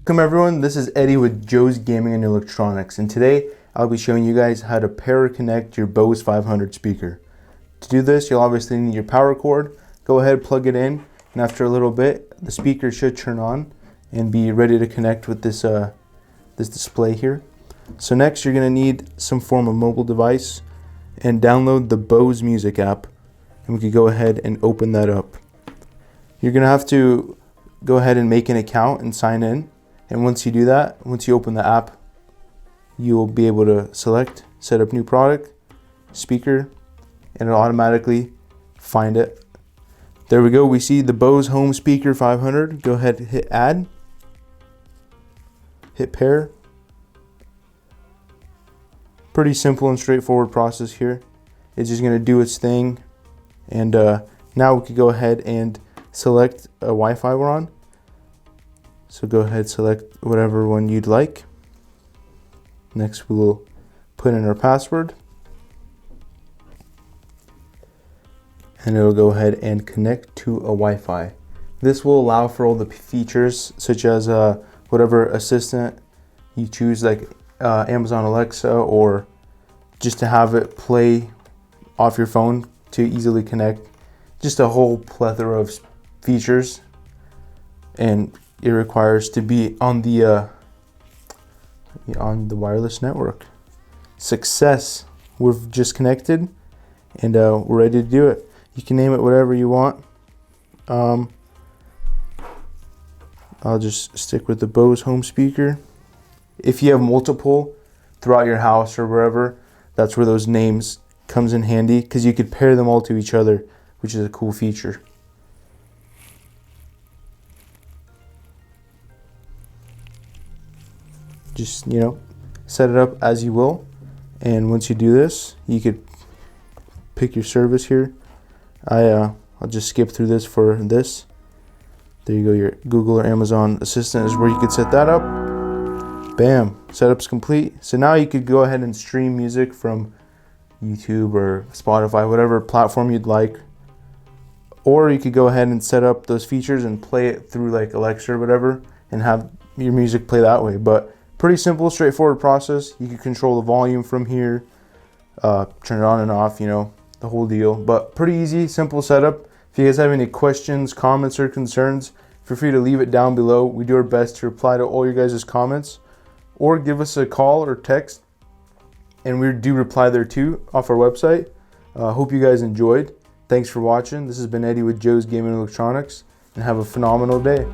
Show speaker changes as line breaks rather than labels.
Welcome everyone, this is Eddie with Joe's Gaming and Electronics, and today I'll be showing you guys how to pair connect your Bose 500 speaker. To do this, you'll obviously need your power cord. Go ahead, plug it in, and after a little bit, the speaker should turn on and be ready to connect with this display here. So next, you're going to need some form of mobile device and download the Bose music app, and we could go ahead and open that up. You're going to have to go ahead and make an account and sign in. And once you do that, once you open the app, you will be able to select set up new product, speaker, and it'll automatically find it. There we go. We see the Bose Home Speaker 500. Go ahead and hit add, hit pair. Pretty simple and straightforward process here. It's just going to do its thing. And now we could go ahead and select a Wi-Fi we're on. So go ahead, select whatever one you'd like. Next, we will put in our password. And it'll go ahead and connect to a Wi-Fi. This will allow for all the features, such as whatever assistant you choose, like Amazon Alexa, or just to have it play off your phone to easily connect. Just a whole plethora of features. And it requires to be on the wireless network. Success! We've just connected, and we're ready to do it. You can name it whatever you want. I'll just stick with the Bose Home Speaker. If you have multiple throughout your house or wherever, that's where those names comes in handy, because you could pair them all to each other, which is a cool feature. Just, set it up as you will. And once you do this, you could pick your service here. I'll just skip through this for this. There you go, your Google or Amazon Assistant is where you could set that up. Bam, setup's complete. So now you could go ahead and stream music from YouTube or Spotify, whatever platform you'd like. Or you could go ahead and set up those features and play it through like Alexa or whatever and have your music play that way. But pretty simple, straightforward process. You can control the volume from here, turn it on and off, the whole deal. But pretty easy, simple setup. If you guys have any questions, comments, or concerns, feel free to leave it down below. We do our best to reply to all your guys' comments, or give us a call or text, and we do reply there too off our website. Hope you guys enjoyed. Thanks for watching. This has been Eddie with Joe's Gaming Electronics, and have a phenomenal day.